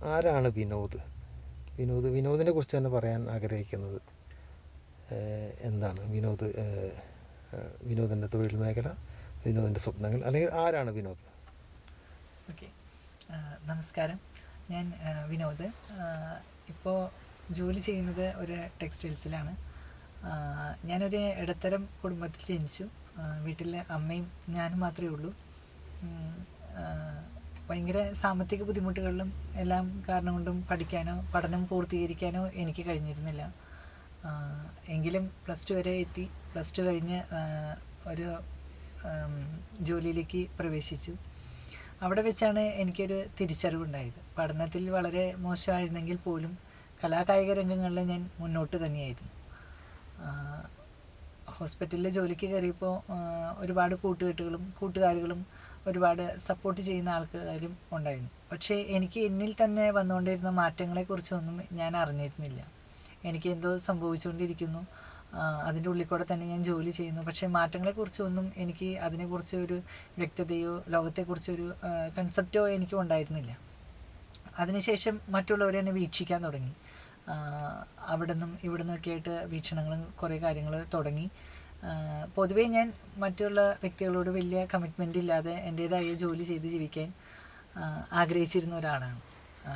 ആരാണ് വിനോദിനെ കുറിച്ച് തന്നെ പറയാൻ ആഗ്രഹിക്കുന്നത് എന്താണ് വിനോദിൻ്റെ തൊഴിൽ മേഖല, വിനോദിൻ്റെ സ്വപ്നങ്ങൾ, അല്ലെങ്കിൽ ആരാണ് വിനോദ്? ഓക്കെ, നമസ്കാരം. ഞാൻ വിനോദ്. ഇപ്പോൾ ജോലി ചെയ്യുന്നത് ഒരു ടെക്സ്റ്റൈൽസിലാണ്. ഞാനൊരു ഇടത്തരം കുടുംബത്തിൽ ജനിച്ചു. വീട്ടിൽ അമ്മയും ഞാനും മാത്രമേ ഉള്ളൂ. ഭയങ്കര സാമ്പത്തിക ബുദ്ധിമുട്ടുകളിലും എല്ലാം കാരണം കൊണ്ടും പഠനം പൂർത്തീകരിക്കാനോ എനിക്ക് കഴിഞ്ഞിരുന്നില്ല. എങ്കിലും +2 വരെ എത്തി. +2 കഴിഞ്ഞ് ഒരു ജോലിയിലേക്ക് പ്രവേശിച്ചു. അവിടെ വെച്ചാണ് എനിക്കൊരു തിരിച്ചറിവുണ്ടായത്. പഠനത്തിൽ വളരെ മോശമായിരുന്നെങ്കിൽ പോലും കലാകായിക രംഗങ്ങളിൽ ഞാൻ മുന്നോട്ട് തന്നെയായിരുന്നു. ഹോസ്പിറ്റലിൽ ജോലിക്ക് കയറിയപ്പോൾ ഒരുപാട് കൂട്ടുകാരികളും ഒരുപാട് സപ്പോർട്ട് ചെയ്യുന്ന ആൾക്കാരും ഉണ്ടായിരുന്നു. പക്ഷേ എനിക്ക് എന്നിൽ തന്നെ വന്നുകൊണ്ടിരുന്ന മാറ്റങ്ങളെക്കുറിച്ചൊന്നും ഞാൻ അറിഞ്ഞിരുന്നില്ല. എനിക്ക് എന്തോ സംഭവിച്ചുകൊണ്ടിരിക്കുന്നു, അതിൻ്റെ ഉള്ളിൽ കൂടെ തന്നെ ഞാൻ ജോലി ചെയ്യുന്നു. പക്ഷേ മാറ്റങ്ങളെക്കുറിച്ചൊന്നും എനിക്ക് അതിനെക്കുറിച്ച് ഒരു വ്യക്തതയോ ലോകത്തെക്കുറിച്ചൊരു കൺസെപ്റ്റോ എനിക്കും ഉണ്ടായിരുന്നില്ല. അതിനുശേഷം മറ്റുള്ളവർ എന്നെ വീക്ഷിക്കാൻ തുടങ്ങി. അവിടെ നിന്നും ഇവിടെ നിന്നൊക്കെ ആയിട്ട് വീക്ഷണങ്ങളും കുറേ കാര്യങ്ങൾ തുടങ്ങി. പൊതുവേ ഞാൻ മറ്റുള്ള വ്യക്തികളോട് വലിയ കമ്മിറ്റ്മെൻ്റ് ഇല്ലാതെ എൻ്റേതായ ജോലി ചെയ്ത് ജീവിക്കാൻ ആഗ്രഹിച്ചിരുന്ന ഒരാളാണ്.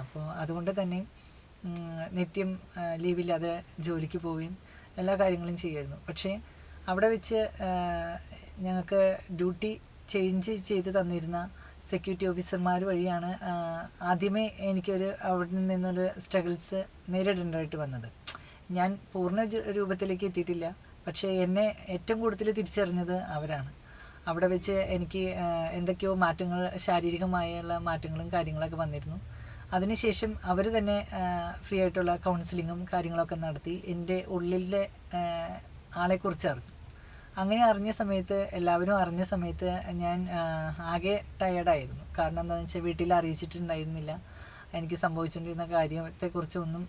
അപ്പോൾ അതുകൊണ്ട് തന്നെ നിത്യം ലീവില്ലാതെ ജോലിക്ക് പോവുകയും എല്ലാ കാര്യങ്ങളും ചെയ്യുമായിരുന്നു. പക്ഷേ അവിടെ വെച്ച് ഞങ്ങൾക്ക് ഡ്യൂട്ടി ചേഞ്ച് ചെയ്ത് തന്നിരുന്ന സെക്യൂരിറ്റി ഓഫീസർമാർ വഴിയാണ് ആദ്യമേ എനിക്കൊരു അവിടെ നിന്നൊരു സ്ട്രഗിൾസ് നേരിടേണ്ടതായിട്ട് വന്നത്. ഞാൻ പൂർണ്ണ രൂപത്തിലേക്ക് എത്തിയിട്ടില്ല, പക്ഷേ എന്നെ ഏറ്റവും കൂടുതൽ തിരിച്ചറിഞ്ഞത് അവരാണ്. അവിടെ വെച്ച് എനിക്ക് എന്തൊക്കെയോ മാറ്റങ്ങൾ, ശാരീരികമായുള്ള മാറ്റങ്ങളും കാര്യങ്ങളൊക്കെ വന്നിരുന്നു. അതിനുശേഷം അവർ തന്നെ ഫ്രീ ആയിട്ടുള്ള കൗൺസിലിങ്ങും കാര്യങ്ങളൊക്കെ നടത്തി എൻ്റെ ഉള്ളിലെ ആളെക്കുറിച്ച് അറിഞ്ഞു. അങ്ങനെ അറിഞ്ഞ സമയത്ത്, എല്ലാവരും അറിഞ്ഞ സമയത്ത് ഞാൻ ആകെ ടയേർഡായിരുന്നു. കാരണം എന്താണെന്ന് വെച്ചാൽ വീട്ടിൽ അറിയിച്ചിട്ടുണ്ടായിരുന്നില്ല. എനിക്ക് സംഭവിച്ചുകൊണ്ടിരുന്ന കാര്യത്തെക്കുറിച്ചൊന്നും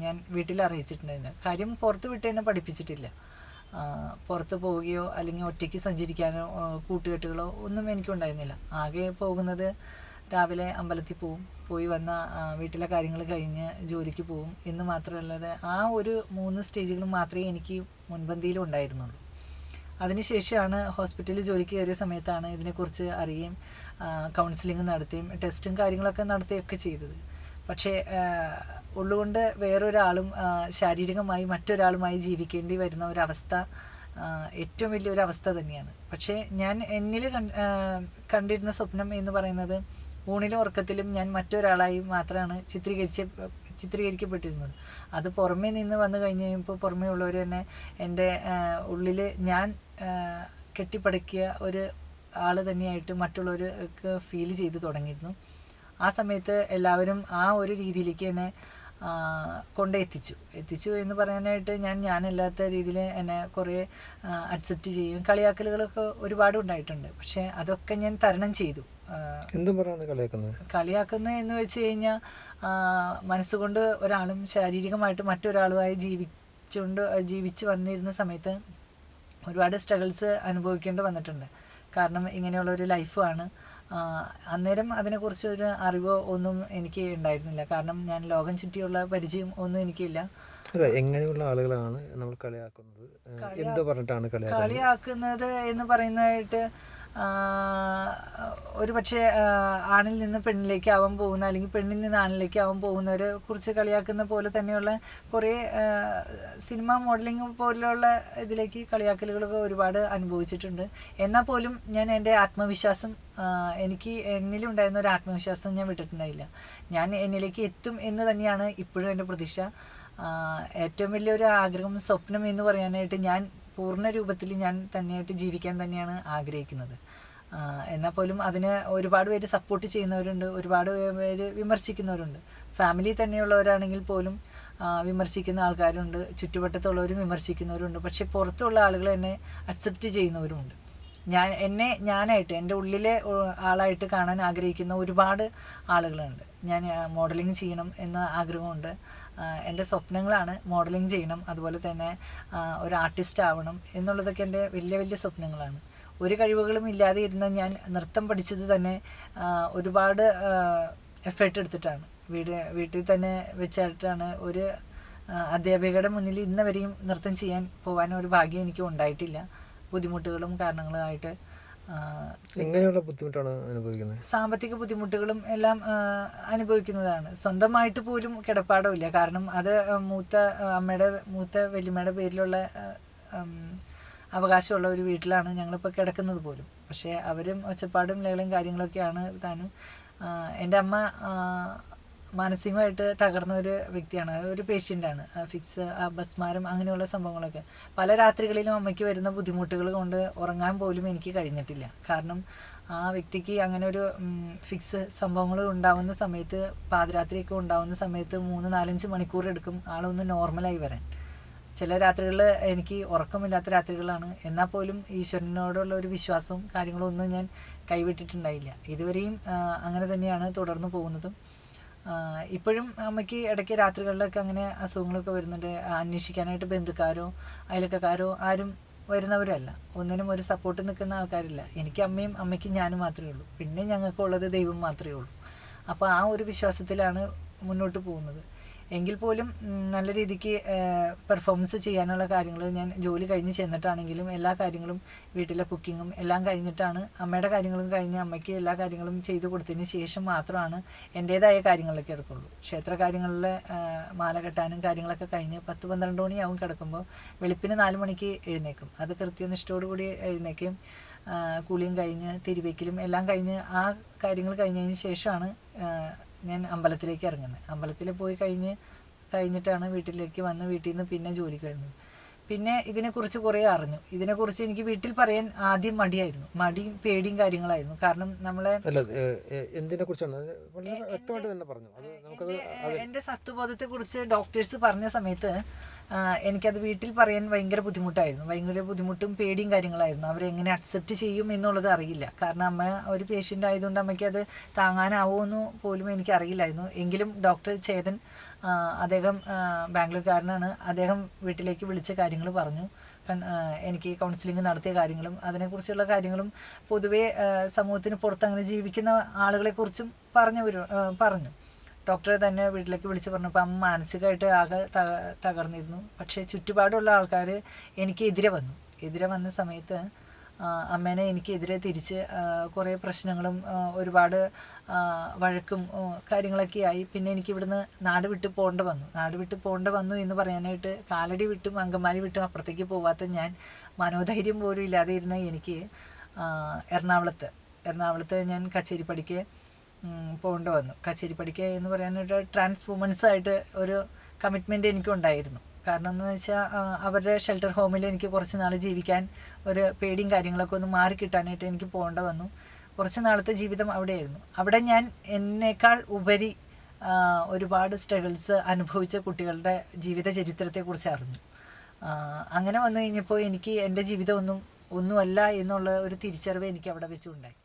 ഞാൻ വീട്ടിൽ അറിയിച്ചിട്ടുണ്ടായിരുന്നില്ല. കാര്യം പുറത്ത് വിട്ട് എന്നെ പഠിപ്പിച്ചിട്ടില്ല. പുറത്ത് പോവുകയോ അല്ലെങ്കിൽ ഒറ്റയ്ക്ക് സഞ്ചരിക്കാനോ കൂട്ടുകെട്ടുകളോ ഒന്നും എനിക്കുണ്ടായിരുന്നില്ല. ആകെ പോകുന്നത് രാവിലെ അമ്പലത്തിൽ പോയി വന്ന വീട്ടിലെ കാര്യങ്ങൾ കഴിഞ്ഞ് ജോലിക്ക് പോവും എന്ന് മാത്രമല്ലാതെ ആ ഒരു 3 സ്റ്റേജുകൾ മാത്രമേ എനിക്ക് മുൻപന്തിയിലും ഉണ്ടായിരുന്നുള്ളൂ. അതിനുശേഷമാണ് ഹോസ്പിറ്റലിൽ ജോലിക്ക് കയറിയ സമയത്താണ് ഇതിനെക്കുറിച്ച് അറിയുകയും കൗൺസിലിംഗ് നടത്തുകയും ടെസ്റ്റും കാര്യങ്ങളൊക്കെ നടത്തുകയൊക്കെ ചെയ്തത്. പക്ഷേ ഉള്ളുകൊണ്ട് വേറൊരാളും ശാരീരികമായി മറ്റൊരാളുമായി ജീവിക്കേണ്ടി വരുന്ന ഒരവസ്ഥ ഏറ്റവും വലിയൊരവസ്ഥ തന്നെയാണ്. പക്ഷേ ഞാൻ എന്നിൽ കണ്ടിരുന്ന സ്വപ്നം എന്ന് പറയുന്നത് ഊണിലും ഉറക്കത്തിലും ഞാൻ മറ്റൊരാളായി മാത്രമാണ് ചിത്രീകരിക്കപ്പെട്ടിരുന്നത്. അത് പുറമേ നിന്ന് വന്നു കഴിഞ്ഞപ്പോൾ പുറമേ ഉള്ളവർ തന്നെ എൻ്റെ ഉള്ളിൽ ഞാൻ കെട്ടിപ്പടുക്കിയ ഒരു ആൾ തന്നെയായിട്ട് മറ്റുള്ളവർക്ക് ഫീൽ ചെയ്ത് തുടങ്ങിയിരുന്നു. ആ സമയത്ത് എല്ലാവരും ആ ഒരു രീതിയിലേക്ക് എന്നെ എത്തിച്ചു എന്ന് പറയാനായിട്ട് ഞാനല്ലാത്ത രീതിയിൽ എന്നെ കുറേ അക്സെപ്റ്റ് ചെയ്യും. കളിയാക്കലുകളൊക്കെ ഒരുപാട് ഉണ്ടായിട്ടുണ്ട്. പക്ഷേ അതൊക്കെ ഞാൻ തരണം ചെയ്തു. കളിയാക്കുന്നത് എന്ന് വെച്ച് കഴിഞ്ഞാൽ മനസ്സുകൊണ്ട് ഒരാളും ശാരീരികമായിട്ട് മറ്റൊരാളുമായി ജീവിച്ച് വന്നിരുന്ന സമയത്ത് ഒരുപാട് സ്ട്രഗിൾസ് അനുഭവിക്കേണ്ടി വന്നിട്ടുണ്ട്. കാരണം ഇങ്ങനെയുള്ളൊരു ലൈഫാണ്. അന്നേരം അതിനെക്കുറിച്ചൊരു അറിവോ ഒന്നും എനിക്ക് ഉണ്ടായിരുന്നില്ല. കാരണം ഞാൻ ലോകം ചുറ്റിയുള്ള പരിചയം ഒന്നും എനിക്കില്ല. എങ്ങനെയുള്ള ആളുകളാണ് നമ്മൾ കളിയാക്കുന്നത്? കളിയാക്കുന്നത് എന്ന് പറയുന്നതായിട്ട് ഒരു പക്ഷേ ആണിൽ നിന്ന് പെണ്ണിലേക്ക് ആവാൻ പോകുന്ന, അല്ലെങ്കിൽ പെണ്ണിൽ നിന്ന് ആണിലേക്ക് ആവാൻ പോകുന്നവരെ കുറിച്ച് കളിയാക്കുന്ന പോലെ തന്നെയുള്ള കുറേ സിനിമ മോഡലിംഗ് പോലുള്ള ഇതിലേക്ക് കളിയാക്കലുകളൊക്കെ ഒരുപാട് അനുഭവിച്ചിട്ടുണ്ട്. എന്നാൽ പോലും ഞാൻ എൻ്റെ ആത്മവിശ്വാസം, എനിക്ക് എന്നിലുണ്ടായിരുന്ന ഒരു ആത്മവിശ്വാസം ഞാൻ വിട്ടിട്ടുണ്ടായില്ല. ഞാൻ എന്നിലേക്ക് എത്തും എന്ന് തന്നെയാണ് ഇപ്പോഴും എൻ്റെ പ്രതീക്ഷ. ഏറ്റവും വലിയൊരു ആഗ്രഹം, സ്വപ്നം എന്ന് പറയാനായിട്ട് ഞാൻ പൂർണ്ണ രൂപത്തിൽ ഞാൻ തന്നെയായിട്ട് ജീവിക്കാൻ തന്നെയാണ് ആഗ്രഹിക്കുന്നത്. എന്നാൽ പോലും അതിന് ഒരുപാട് പേര് സപ്പോർട്ട് ചെയ്യുന്നവരുണ്ട്, ഒരുപാട് പേര് വിമർശിക്കുന്നവരുണ്ട്. ഫാമിലി തന്നെയുള്ളവരാണെങ്കിൽ പോലും വിമർശിക്കുന്ന ആൾക്കാരുണ്ട്, ചുറ്റുവട്ടത്തുള്ളവരും വിമർശിക്കുന്നവരുണ്ട്. പക്ഷേ പുറത്തുള്ള ആളുകൾ എന്നെ അക്സെപ്റ്റ് ചെയ്യുന്നവരുമുണ്ട്. ഞാനായിട്ട് എൻ്റെ ഉള്ളിലെ ആളായിട്ട് കാണാൻ ആഗ്രഹിക്കുന്ന ഒരുപാട് ആളുകളുണ്ട്. ഞാൻ മോഡലിംഗ് ചെയ്യണം എന്ന ആഗ്രഹമുണ്ട്. എൻ്റെ സ്വപ്നങ്ങളാണ് മോഡലിംഗ് ചെയ്യണം, അതുപോലെ തന്നെ ഒരു ആർട്ടിസ്റ്റ് ആവണം എന്നുള്ളതൊക്കെ എൻ്റെ വലിയ വലിയ സ്വപ്നങ്ങളാണ്. ഒരു കഴിവുകളും ഇല്ലാതെ ഇരുന്ന ഞാൻ നൃത്തം പഠിച്ചത് തന്നെ ഒരുപാട് എഫേർട്ട് എടുത്തിട്ടാണ്. വീട്ടിൽ തന്നെ വെച്ചിട്ടാണ് ഒരു അധ്യാപികയുടെ മുന്നിൽ ഇന്ന് വരെയും നൃത്തം ചെയ്യാൻ പോകാൻ ഒരു ഭാഗ്യം എനിക്ക് ഉണ്ടായിട്ടില്ല. ബുദ്ധിമുട്ടുകളും കാരണങ്ങളുമായിട്ട് എങ്ങനെയുള്ള ബുദ്ധിമുട്ടാണ് അനുഭവിക്കുന്നത്? സാമ്പത്തിക ബുദ്ധിമുട്ടുകളും എല്ലാം അനുഭവിക്കുന്നതാണ്. സ്വന്തമായിട്ട് പോലും കിടപ്പാടമില്ല. കാരണം അത് മൂത്ത വല്യമ്മയുടെ പേരിലുള്ള അവകാശമുള്ള ഒരു വീട്ടിലാണ് ഞങ്ങളിപ്പോൾ കിടക്കുന്നത് പോലും. പക്ഷേ അവരും ഒച്ചപ്പാടും ലഹളയും കാര്യങ്ങളൊക്കെയാണ് താനും. എൻ്റെ അമ്മ മാനസികമായിട്ട് തകർന്ന ഒരു വ്യക്തിയാണ്, ഒരു പേഷ്യൻ്റാണ്. ഫിക്സ്, അപസ്മാരം, അങ്ങനെയുള്ള സംഭവങ്ങളൊക്കെ പല രാത്രികളിലും അമ്മയ്ക്ക് വരുന്ന ബുദ്ധിമുട്ടുകൾ കൊണ്ട് ഉറങ്ങാൻ പോലും എനിക്ക് കഴിഞ്ഞിട്ടില്ല. കാരണം ആ വ്യക്തിക്ക് അങ്ങനെ ഒരു ഫിക്സ് സംഭവങ്ങൾ ഉണ്ടാവുന്ന സമയത്ത്, പാതിരാത്രിയൊക്കെ ഉണ്ടാവുന്ന സമയത്ത് 3-4-5 മണിക്കൂർ എടുക്കും ആളൊന്ന് നോർമലായി വരാൻ. ചില രാത്രികളിൽ എനിക്ക് ഉറക്കമില്ലാത്ത രാത്രികളാണ്. എന്നാൽ പോലും ഈശ്വരനോടുള്ള ഒരു വിശ്വാസവും കാര്യങ്ങളും ഒന്നും ഞാൻ കൈവിട്ടിട്ടുണ്ടായില്ല. ഇതുവരെയും അങ്ങനെ തന്നെയാണ് തുടർന്ന് പോകുന്നതും. ഇപ്പോഴും അമ്മയ്ക്ക് ഇടയ്ക്ക് രാത്രികളിലൊക്കെ അങ്ങനെ അസുഖങ്ങളൊക്കെ വരുന്നുണ്ട്. അന്വേഷിക്കാനായിട്ട് ബന്ധുക്കാരോ അയൽക്കാരോ ആരും വരുന്നവരല്ല. ഒന്നിനും ഒരു സപ്പോർട്ട് നിൽക്കുന്ന ആൾക്കാരില്ല. എനിക്ക് അമ്മയും അമ്മയ്ക്ക് ഞാനും മാത്രമേ ഉള്ളൂ. പിന്നെ ഞങ്ങൾക്കുള്ളത് ദൈവം മാത്രമേ ഉള്ളൂ. അപ്പോൾ ആ ഒരു വിശ്വാസത്തിലാണ് മുന്നോട്ട് പോകുന്നത്. എങ്കിൽ പോലും നല്ല രീതിക്ക് പെർഫോമൻസ് ചെയ്യാനുള്ള കാര്യങ്ങൾ ഞാൻ ജോലി കഴിഞ്ഞ് ചെന്നിട്ടാണെങ്കിലും എല്ലാ കാര്യങ്ങളും, വീട്ടിലെ കുക്കിങ്ങും എല്ലാം കഴിഞ്ഞിട്ടാണ്, അമ്മയുടെ കാര്യങ്ങളും കഴിഞ്ഞ് അമ്മയ്ക്ക് എല്ലാ കാര്യങ്ങളും ചെയ്തു കൊടുത്തതിന് ശേഷം മാത്രമാണ് എൻ്റേതായ കാര്യങ്ങളിലേക്ക് എടുക്കുള്ളൂ. ക്ഷേത്ര കാര്യങ്ങളിൽ മാല കെട്ടാനും കാര്യങ്ങളൊക്കെ കഴിഞ്ഞ് 10-12 മണിയാവും കിടക്കുമ്പോൾ. വെളുപ്പിന് 4 മണിക്ക് എഴുന്നേക്കും. അത് കൃത്യനിഷ്ഠയോടുകൂടി എഴുന്നേക്കും. കുളിയും കഴിഞ്ഞ് തിരുവയ്ക്കലും എല്ലാം കഴിഞ്ഞ് ആ കാര്യങ്ങൾ കഴിഞ്ഞതിന് ശേഷമാണ് ഞാൻ അമ്പലത്തിലേക്ക് ഇറങ്ങുന്നത്. അമ്പലത്തിൽ പോയി കഴിഞ്ഞിട്ടാണ് വീട്ടിലേക്ക് വന്ന് വീട്ടിൽ നിന്ന് പിന്നെ ജോലിക്ക് വരുന്നത്. പിന്നെ ഇതിനെക്കുറിച്ച് കുറേ അറിഞ്ഞു. ഇതിനെക്കുറിച്ച് എനിക്ക് വീട്ടിൽ പറയാൻ ആദ്യം മടിയായിരുന്നു. മടിയും പേടിയും കാര്യങ്ങളായിരുന്നു. കാരണം നമ്മളെ എൻ്റെ സത്വബോധത്തെക്കുറിച്ച് ഡോക്ടേഴ്സ് പറഞ്ഞ സമയത്ത് എനിക്കത് വീട്ടിൽ പറയാൻ ഭയങ്കര ബുദ്ധിമുട്ടായിരുന്നു. ഭയങ്കര ബുദ്ധിമുട്ടും പേടിയും കാര്യങ്ങളായിരുന്നു. അവരെങ്ങനെ അക്സെപ്റ്റ് ചെയ്യും എന്നുള്ളത് അറിയില്ല. കാരണം അമ്മ ഒരു പേഷ്യൻ്റ് ആയതുകൊണ്ട് അമ്മയ്ക്ക് അത് താങ്ങാനാവുമെന്ന് പോലും എനിക്കറിയില്ലായിരുന്നു. എങ്കിലും ഡോക്ടർ ചേതൻ, അദ്ദേഹം ബാംഗ്ലൂർക്കാരനാണ്. അദ്ദേഹം വീട്ടിലേക്ക് വിളിച്ച കാര്യങ്ങൾ പറഞ്ഞു. എനിക്ക് കൗൺസിലിംഗ് നടത്തിയ കാര്യങ്ങളും അതിനെക്കുറിച്ചുള്ള കാര്യങ്ങളും പൊതുവേ സമൂഹത്തിന് പുറത്ത് അങ്ങനെ ജീവിക്കുന്ന ആളുകളെക്കുറിച്ചും പറഞ്ഞു. ഡോക്ടറെ തന്നെ വീട്ടിലേക്ക് വിളിച്ച് പറഞ്ഞപ്പോൾ അമ്മ മാനസികമായിട്ട് ആകെ തകർന്നിരുന്നു. പക്ഷേ ചുറ്റുപാടുള്ള ആൾക്കാർ എനിക്ക് എതിരെ വന്ന സമയത്ത് അമ്മേനെ എനിക്കെതിരെ തിരിച്ച് കുറേ പ്രശ്നങ്ങളും ഒരുപാട് വഴക്കും കാര്യങ്ങളൊക്കെ ആയി. പിന്നെ എനിക്ക് ഇവിടുന്ന് നാട് വിട്ട് പോകേണ്ട വന്നു എന്ന് പറയാനായിട്ട് കാലടി വിട്ടും അങ്കമാലി വിട്ടും അപ്പുറത്തേക്ക് പോവാത്ത ഞാൻ, മനോധൈര്യം പോലും ഇല്ലാതെ ഇരുന്ന എനിക്ക് എറണാകുളത്ത് ഞാൻ കച്ചേരിപ്പടിക്ക് പോകേണ്ടി വന്നു. കച്ചേരിപ്പടിക്ക് എന്ന് പറയാനായിട്ട് ട്രാൻസ് വുമൻസായിട്ട് ഒരു കമ്മിറ്റ്മെൻറ്റ് എനിക്കുണ്ടായിരുന്നു. കാരണം എന്താണെന്ന് വെച്ചാൽ അവരുടെ ഷെൽട്ടർ ഹോമിൽ എനിക്ക് കുറച്ച് നാൾ ജീവിക്കാൻ ഒരു പേടിയും കാര്യങ്ങളൊക്കെ ഒന്ന് മാറിക്കിട്ടാനായിട്ട് എനിക്ക് പോകേണ്ടി വന്നു. കുറച്ച് നാളത്തെ ജീവിതം അവിടെയായിരുന്നു. അവിടെ ഞാൻ എന്നേക്കാൾ ഉപരി ഒരുപാട് സ്ട്രഗിൾസ് അനുഭവിച്ച കുട്ടികളുടെ ജീവിത ചരിത്രത്തെക്കുറിച്ച് അറിഞ്ഞു. അങ്ങനെ വന്നു കഴിഞ്ഞപ്പോൾ എനിക്ക് എൻ്റെ ജീവിതം ഒന്നുമല്ല എന്നുള്ള ഒരു തിരിച്ചറിവ് എനിക്ക് അവിടെ വെച്ചുണ്ടായി.